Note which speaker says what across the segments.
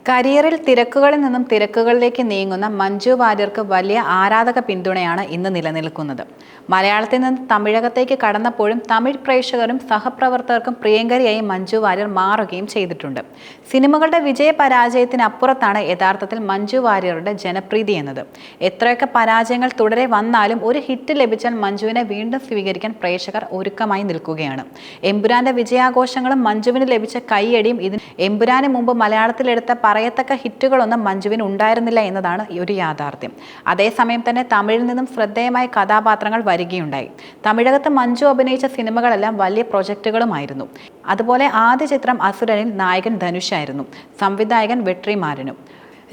Speaker 1: കരിയറിൽ തിരക്കുകളിൽ നിന്നും തിരക്കുകളിലേക്ക് നീങ്ങുന്ന മഞ്ജു വാര്യർക്ക് വലിയ ആരാധക പിന്തുണയാണ് ഇന്ന് നിലനിൽക്കുന്നത്. മലയാളത്തിൽ നിന്ന് തമിഴകത്തേക്ക് കടന്നപ്പോഴും തമിഴ് പ്രേക്ഷകരും സഹപ്രവർത്തകർക്കും പ്രിയങ്കരിയായി മഞ്ജു വാര്യർ മാറുകയും ചെയ്തിട്ടുണ്ട്. സിനിമകളുടെ വിജയപരാജയത്തിനപ്പുറത്താണ് യഥാർത്ഥത്തിൽ മഞ്ജു വാര്യരുടെ ജനപ്രീതി എന്നത്. എത്രയൊക്കെ പരാജയങ്ങൾ തുടരെ വന്നാലും ഒരു ഹിറ്റ് ലഭിച്ചാൽ മഞ്ജുവിനെ വീണ്ടും സ്വീകരിക്കാൻ പ്രേക്ഷകർ ഒരുക്കമായി നിൽക്കുകയാണ്. എമ്പുരാന്റെ വിജയാഘോഷങ്ങളും മഞ്ജുവിന് ലഭിച്ച കൈയടിയും ഇതിന് എമ്പുരാന് മുമ്പ് മലയാളത്തിലെടുത്ത പറയത്തക്ക ഹിറ്റുകളൊന്നും മഞ്ജുവിന് ഉണ്ടായിരുന്നില്ല എന്നതാണ് ഒരു യാഥാർത്ഥ്യം. അതേസമയം തന്നെ തമിഴിൽ നിന്നും ശ്രദ്ധേയമായ കഥാപാത്രങ്ങൾ വരികയുണ്ടായി. തമിഴകത്ത് മഞ്ജു അഭിനയിച്ച സിനിമകളെല്ലാം വലിയ പ്രൊജക്റ്റുകളുമായിരുന്നു. അതുപോലെ ആദ്യ ചിത്രം അസുരനിൽ നായകൻ ധനുഷായിരുന്നു, സംവിധായകൻ വെട്രിമാരനും.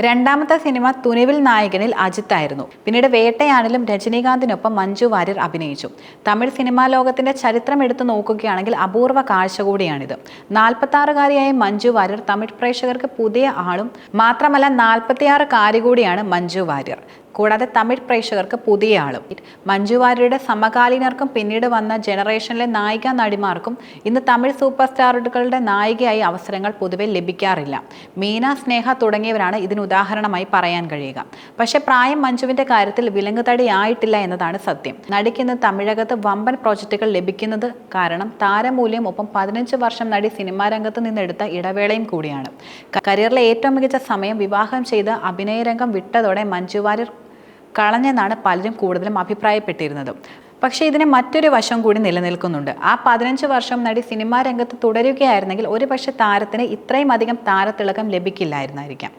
Speaker 1: രണ്ടാമത്തെ സിനിമ തുനിവിൽ നായകനിൽ അജിത്തായിരുന്നു. പിന്നീട് വേട്ടയാനിലും രജനീകാന്തിനൊപ്പം മഞ്ജു വാര്യർ അഭിനയിച്ചു. തമിഴ് സിനിമാ ലോകത്തിന്റെ ചരിത്രം എടുത്തു നോക്കുകയാണെങ്കിൽ അപൂർവ കാഴ്ച കൂടിയാണിത്. 46-കാരിയായ മഞ്ജു വാര്യർ തമിഴ് പ്രേക്ഷകർക്ക് പുതിയ ആളും മാത്രമല്ല 46-കാരി കൂടിയാണ് മഞ്ജു വാര്യർ. കൂടാതെ തമിഴ് പ്രേക്ഷകർക്ക് പുതിയ ആളും. മഞ്ജു വാര്യരുടെ സമകാലീനർക്കും പിന്നീട് വന്ന ജനറേഷനിലെ നായിക നടിമാർക്കും ഇന്ന് തമിഴ് സൂപ്പർ സ്റ്റാറുകളുടെ നായികയായി അവസരങ്ങൾ പൊതുവെ ലഭിക്കാറില്ല. മീന, സ്നേഹ തുടങ്ങിയവരാണ് ഇതിന് ഉദാഹരണമായി പറയാൻ കഴിയുക. പക്ഷേ പ്രായം മഞ്ജുവിന്റെ കാര്യത്തിൽ വിലങ്ങുതടി ആയിട്ടില്ല എന്നതാണ് സത്യം. നടിക്ക് ഇന്ന് തമിഴകത്ത് വമ്പൻ പ്രോജക്റ്റുകൾ ലഭിക്കുന്നത് കാരണം താരമൂല്യം ഒപ്പം 15 വർഷം നടി സിനിമാ രംഗത്ത് നിന്നെടുത്ത ഇടവേളയും കൂടിയാണ്. കരിയറിലെ ഏറ്റവും മികച്ച സമയം വിവാഹം ചെയ്ത് അഭിനയരംഗം വിട്ടതോടെ മഞ്ജു വാര്യർ കളഞ്ഞെന്നാണ് പലരും കൂടുതലും അഭിപ്രായപ്പെട്ടിരുന്നത്. പക്ഷേ ഇതിന് മറ്റൊരു വശം കൂടി നിലനിൽക്കുന്നുണ്ട്. ആ 15 വർഷം നടി സിനിമാ രംഗത്ത് തുടരുകയായിരുന്നെങ്കിൽ ഒരുപക്ഷെ താരത്തിന് ഇത്രയും അധികം താരത്തിളക്കം ലഭിക്കില്ലായിരുന്നായിരിക്കാം.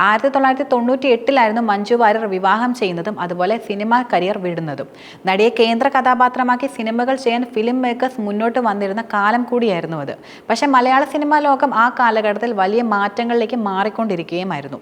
Speaker 1: 1998 മഞ്ജു വാര്യർ വിവാഹം ചെയ്യുന്നതും അതുപോലെ സിനിമാ കരിയർ വിടുന്നതും. നടിയെ കേന്ദ്ര കഥാപാത്രമാക്കി സിനിമകൾ ചെയ്യാൻ ഫിലിം മേക്കേഴ്സ് മുന്നോട്ട് വന്നിരുന്ന കാലം കൂടിയായിരുന്നു അത്. പക്ഷേ മലയാള സിനിമാ ലോകം ആ കാലഘട്ടത്തിൽ വലിയ മാറ്റങ്ങളിലേക്ക് മാറിക്കൊണ്ടിരിക്കുകയുമായിരുന്നു.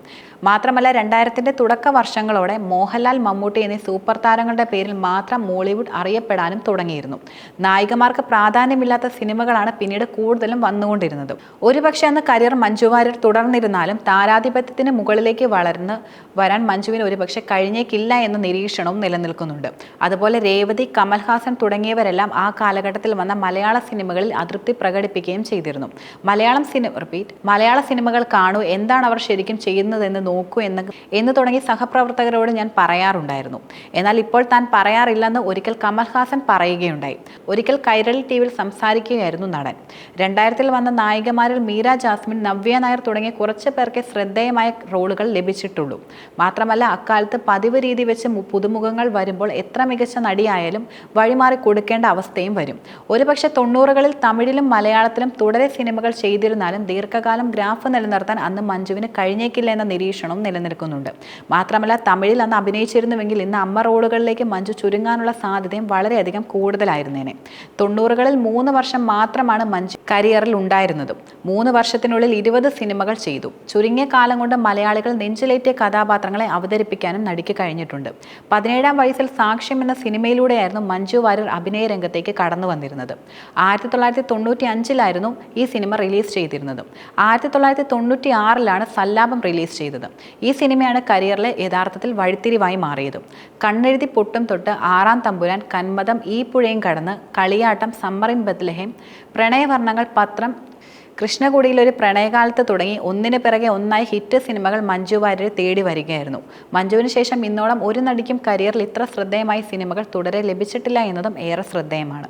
Speaker 1: മാത്രമല്ല 2000-ന്റെ തുടക്ക വർഷങ്ങളോടെ മോഹൻലാൽ, മമ്മൂട്ടി എന്നീ സൂപ്പർ താരങ്ങളുടെ പേരിൽ മാത്രം മോളിവുഡ് അറിയപ്പെടാനും തുടങ്ങിയിരുന്നു. നായികമാർക്ക് പ്രാധാന്യമില്ലാത്ത സിനിമകളാണ് പിന്നീട് കൂടുതലും വന്നുകൊണ്ടിരുന്നത്. ഒരുപക്ഷെ അന്ന് കരിയർ മഞ്ജു വാര്യർ തുടർന്നിരുന്നാലും താരാധിപത്യത്തിന് മുകളിലേക്ക് വളർന്ന് വരാൻ മഞ്ജുവിന് ഒരുപക്ഷെ കഴിഞ്ഞേക്കില്ല എന്ന നിരീക്ഷണവും നിലനിൽക്കുന്നുണ്ട്. അതുപോലെ രേവതി, കമൽഹാസൻ തുടങ്ങിയവരെല്ലാം ആ കാലഘട്ടത്തിൽ വന്ന മലയാള സിനിമകളിൽ അതൃപ്തി പ്രകടിപ്പിക്കുകയും ചെയ്തിരുന്നു. മലയാള സിനിമകൾ കാണൂ, എന്താണ് അവർ ശരിക്കും ചെയ്യുന്നതെന്ന് നോക്കൂ എന്ന് തുടങ്ങി സഹപ്രവർത്തകരോട് ഞാൻ പറയാറുണ്ടായിരുന്നു. എന്നാൽ ഇപ്പോൾ താൻ പറയാറില്ലെന്ന് ഒരിക്കൽ കമൽഹാസൻ പറയുകയുണ്ടായി. ഒരിക്കൽ കൈരളി ടിവിയിൽ സംസാരിക്കുകയായിരുന്നു നടൻ. 2000-ൽ വന്ന നായികമാരിൽ മീര ജാസ്മിൻ, നവ്യ നായർ തുടങ്ങിയ കുറച്ച് പേർക്ക് ശ്രദ്ധേയമായ റോളുകൾ ലഭിച്ചിട്ടുള്ളൂ. മാത്രമല്ല അക്കാലത്ത് പതിവ് രീതി വെച്ച് പുതുമുഖങ്ങൾ വരുമ്പോൾ എത്ര മികച്ച നടിയായാലും വഴിമാറി കൊടുക്കേണ്ട അവസ്ഥയും വരും. ഒരുപക്ഷെ 90-കളിൽ തമിഴിലും മലയാളത്തിലും തുടരെ സിനിമകൾ ചെയ്തിരുന്നാലും ദീർഘകാലം ഗ്രാഫ് നിലനിർത്താൻ അന്ന് മഞ്ജുവിന് കഴിഞ്ഞേക്കില്ല എന്ന നിരീക്ഷണവും നിലനിൽക്കുന്നുണ്ട്. മാത്രമല്ല തമിഴിൽ അന്ന് അഭിനയിച്ചിരുന്നുവെങ്കിൽ ഇന്ന് അമ്മ റോളുകളിലേക്ക് മഞ്ജു ചുരുങ്ങാനുള്ള സാധ്യതയും വളരെയധികം കൂടുതലായിരുന്നേനെ. 90-കളിൽ 3 വർഷം മാത്രമാണ് മഞ്ജു കരിയറിൽ ഉണ്ടായിരുന്നതും. 3 വർഷത്തിനുള്ളിൽ 20 സിനിമകൾ ചെയ്തു. ചുരുങ്ങിയ കാലം കൊണ്ട് മലയാളികൾ നെഞ്ചിലേറ്റിയ കഥാപാത്രങ്ങളെ അവതരിപ്പിക്കാനും നടിക്ക് കഴിഞ്ഞിട്ടുണ്ട്. 17-ാം വയസ്സിൽ സാക്ഷ്യം എന്ന സിനിമയിലൂടെയായിരുന്നു മഞ്ജു വാര്യർ അഭിനയ രംഗത്തേക്ക് കടന്നു വന്നിരുന്നത്. 1995-ലായിരുന്നു ഈ സിനിമ റിലീസ് ചെയ്തിരുന്നത്. 1996-ലാണ് സല്ലാപം റിലീസ് ചെയ്തത്. ഈ സിനിമയാണ് കരിയറിലെ യഥാർത്ഥത്തിൽ വഴിത്തിരിവായി മാറിയത്. കണ്ണെഴുതി പൊട്ടും തൊട്ട്, ആറാം തമ്പുരാൻ, കന്മദം, ഈ പുഴയും കടന്ന്, കളിയാട്ടം, സമ്മർ ഇൻ ബത്ലഹേം, പ്രണയവർണ്ണങ്ങൾ, പത്രം, കൃഷ്ണകുടിയിലൊരു പ്രണയകാലത്ത് തുടങ്ങി ഒന്നിന് പിറകെ ഒന്നായി ഹിറ്റ് സിനിമകൾ മഞ്ജു വാര്യരെ തേടി വരികയായിരുന്നു. മഞ്ജുവിന് ശേഷം ഇന്നോളം ഒരു നടിക്കും കരിയറിൽ ഇത്ര ശ്രദ്ധേയമായ സിനിമകൾ തുടരെ ലഭിച്ചിട്ടില്ല എന്നതും ഏറെ ശ്രദ്ധേയമാണ്.